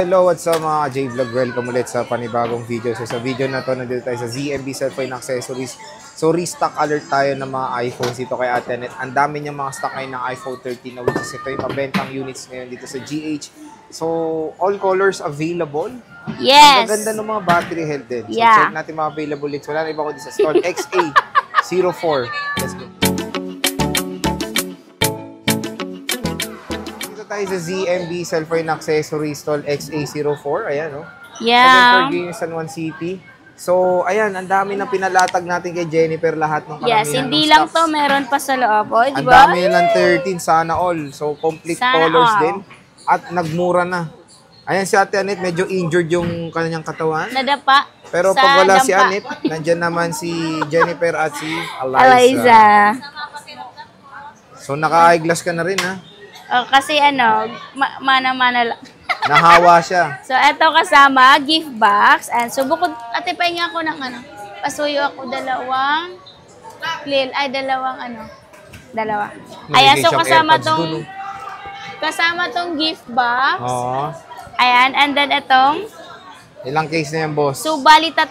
Hello, what's up mga J-Vlog? Welcome ulit sa panibagong video. So sa video na to, nandito tayo sa ZMB Cellphone Accessories. So restock alert tayo ng mga iPhones dito kay Ate Annette. Ang dami niyang mga stock ngayon ng iPhone 13 na which is ito yung mabentang units ngayon dito sa GH. So all colors available. Yes. Ang ganda ng mga battery health din. So check natin mga available links. Wala na iba ko dito sa stall XA04. Let's go. Tayo sa ZMB Cellphone Accessories Stall XA04. Ayan, no? Yeah. For San Juan City. So, ayan, ang dami na pinalatag natin kay Jennifer lahat ng karamihan. Yes, hindi lang to, meron pa sa loob. Oh, di Ang ba? dami ng 13, sana all. So, complete sana colors din. At nagmura na. Ayan si Ate Annette, medyo injured yung kanyang katawan. Nadapa. Pero pag wala si Annette, nandyan naman si Jennifer at si Eliza. So, naka-eyeglass ka na rin, ha? Oh, kasi ano, mana-mana lang. Nahawa siya. So, eto kasama, gift box. And so, bukod, ate, pahinga ako ng ano, pasuyo ako dalawang, dalawa. Ayan, so kasama tong gift box. Oo. Ayan, and then etong, ilang case na yan, boss? so, bali 3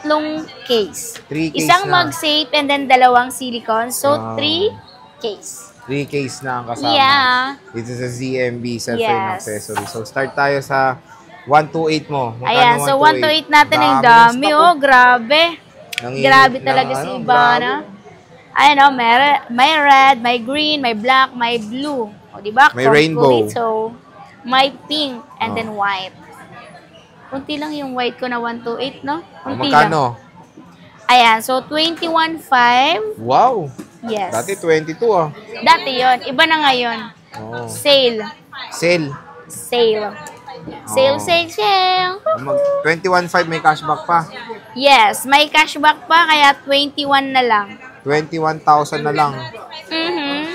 case. 3 case Isang na. mag-safe and then 2 silicone. So, 3 case. 3 case na ang kasama. Yeah. Dito sa ZMB Cellphone Accessories. So, start tayo sa 128 mo. Magkano ayan, so 128 natin ang dami. Oh, grabe. Grabe talaga si Ivana. Ayan, oh, may red, may green, may black, may blue. O, diba? May rainbow. So, may pink, and then white. Kunti lang yung white ko na 128, no? Kunti magkano? lang. Ayan, so 21.5. Wow. Yes. Dati 22 ah. Dati yon, iba na ngayon. Oh. Sale. Sale. Sale. Sale. 21.5 may cashback pa. Yes, may cashback pa, kaya 21 na lang. 21,000 na lang.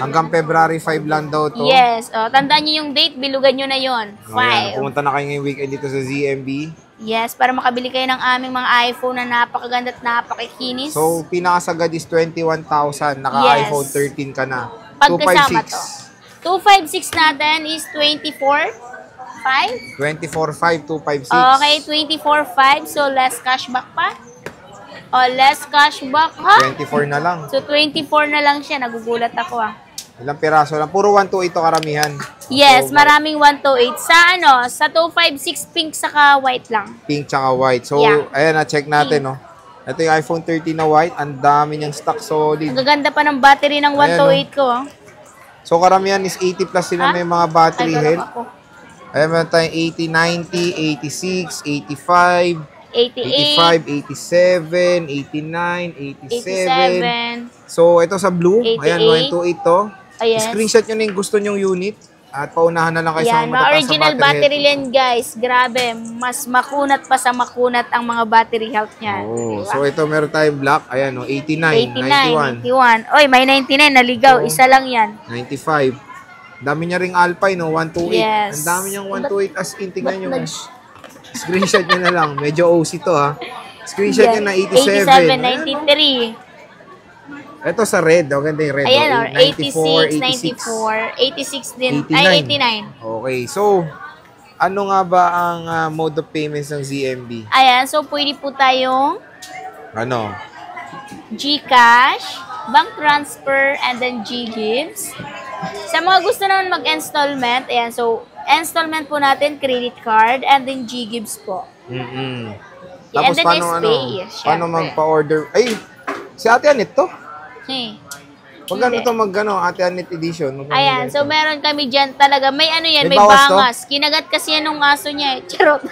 Hanggang February 5 lang daw to. Yes. Oh, tandaan niyo yung date, bilugan niyo na yon. 5. Pumunta na kayo ngayong weekend dito sa ZMB. Yes, para makabili kayo ng aming mga iPhone na napakaganda at napakikinis. So, pinakasagad is 21,000. Naka-iPhone 13 ka na. Pagkasama to. 256 natin is 24.5? 24,500, 256. Okay, 24.5. So, less cashback pa? O, less cashback, ha? 24 na lang. So, 24 na lang siya. Nagugulat ako, ah. Ilang piraso lang. Puro 128 ito karamihan. Yes, so, maraming 128. Sa 256 pink saka white lang. Pink tsaka white. So, ayan, na-check natin, no. Ito yung iPhone 13 na white. Ang dami niyang stock, solid. Ang gaganda pa ng battery ng 128 ko, oh. So, karamihan is 80 plus sila may mga battery health. Ayan, meron tayong 80, 90, 86, 85, 85, 87, 89, 87. So, ito sa blue. 88. Ayan, 128 to. Ayan. Screenshot nyo na yung gusto nyong unit. At paunahan na lang kayo sa mga matataas original sa battery yan, guys. Grabe. Mas makunat pa sa makunat ang mga battery health niyan. Oh, diba? so, ito meron tayong black. Ayan, 89, 91. 81. Oy, may 99. Naligaw. Isa lang yan. 95. Dami niya ring Alpine, no? 128. Yes. Ang dami niyang 128 as in. Tingnan nyo. Screenshot nyo na lang. Medyo OC to, ha. Screenshot nyo na 87. 93. Ito sa red. O, ganda yung red. Ayan, o. 86, 86 din. 89. Ay, 89. Okay. So, ano nga ba ang mode of payments ng ZMB? Ayan. So, pwede po tayong Ano? GCash, bank transfer, and then GGives. Sa mga gusto naman mag-installment, ayan. So, installment po natin, credit card, and then GGives po. Tapos, and then paano magpa-order? Ay, si Ate Annette to? Pag ano to Ate Annette edition? Ayan, so meron kami dyan talaga. May ano yan, may bawas bangas. Kinagat kasi yan nung aso niya eh. Charot.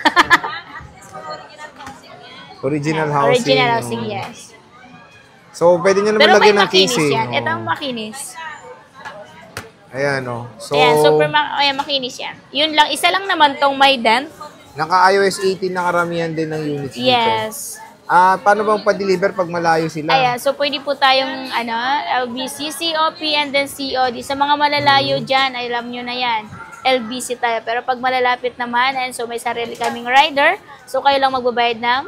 Original housing. Original housing, yes. So, pwede nyo naman Pero may lagyan ng makinis casing. yan. Ito ang makinis. Ayan, o. So, ayan, ayan, makinis yan. Yun lang, isa lang naman tong may dent. Naka-iOS 18 na karamihan din ng units dito. Yes. Paano bang pa-deliver pag malayo sila? Ayan, so pwede po tayong LBC, COP, and then COD. Sa mga malalayo dyan, alam nyo na yan. LBC tayo. Pero pag malalapit naman, and so may sarili kaming rider, so kayo lang magbabayad ng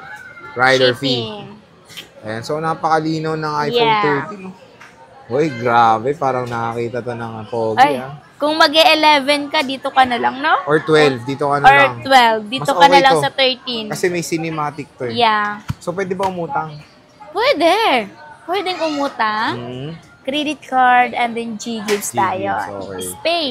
rider shipping. Fee. Ayan, so napakalino ng iPhone 13. Uy, grabe. Parang nakakita to ng pogi. Kung mag-11 ka, dito ka na lang, no? Or 12, dito ka na Or lang. 12, dito Mas ka na okay lang to. sa 13. Kasi may cinematic to eh. Yeah. So, pwede ba umutang? Pwede. Pwedeng umutang. Hmm. Credit card and then G-Gives tayo. G-Gives, okay. Pay.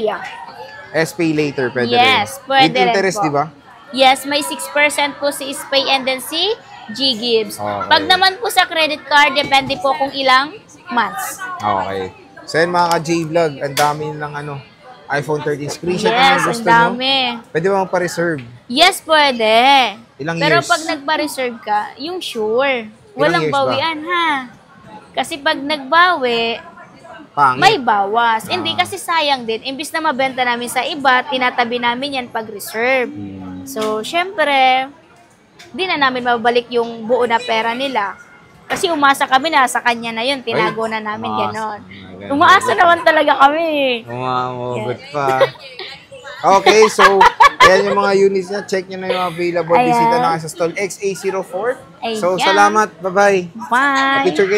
SPay later, pwede Yes, rin. pwede With rin interest, po. di ba? Yes, may 6% po si SPay and then si G-Gives. Okay. Pag naman po sa credit card, depende po kung ilang months. Okay. So, yan mga ka-J-Vlog, ang dami nilang iPhone 13 screenshot na Yes, yung ang gusto nyo. dami. Pwede ba magpa-reserve? Yes, pwede. Ilang Pero years? pag nagpa-reserve ka, yung sure. Walang Ilang years ba? bawian, ha? Kasi pag nagbawi, Pangit. may bawas. Hindi kasi sayang din. Imbis na mabenta namin sa iba, tinatabi namin yan pag reserve. So, syempre, di na namin mabalik yung buo na pera nila. Kasi umasa kami na sa kanya na yun. Tinago na namin ganon. Umaasa naman talaga kami. Umamugot pa. Okay, so, ayan yung mga units niya. Check nyo na yung available. Ayan. Bisita na kayo sa stall XA04. So, Ayan. salamat. Bye-bye. Bye! Picture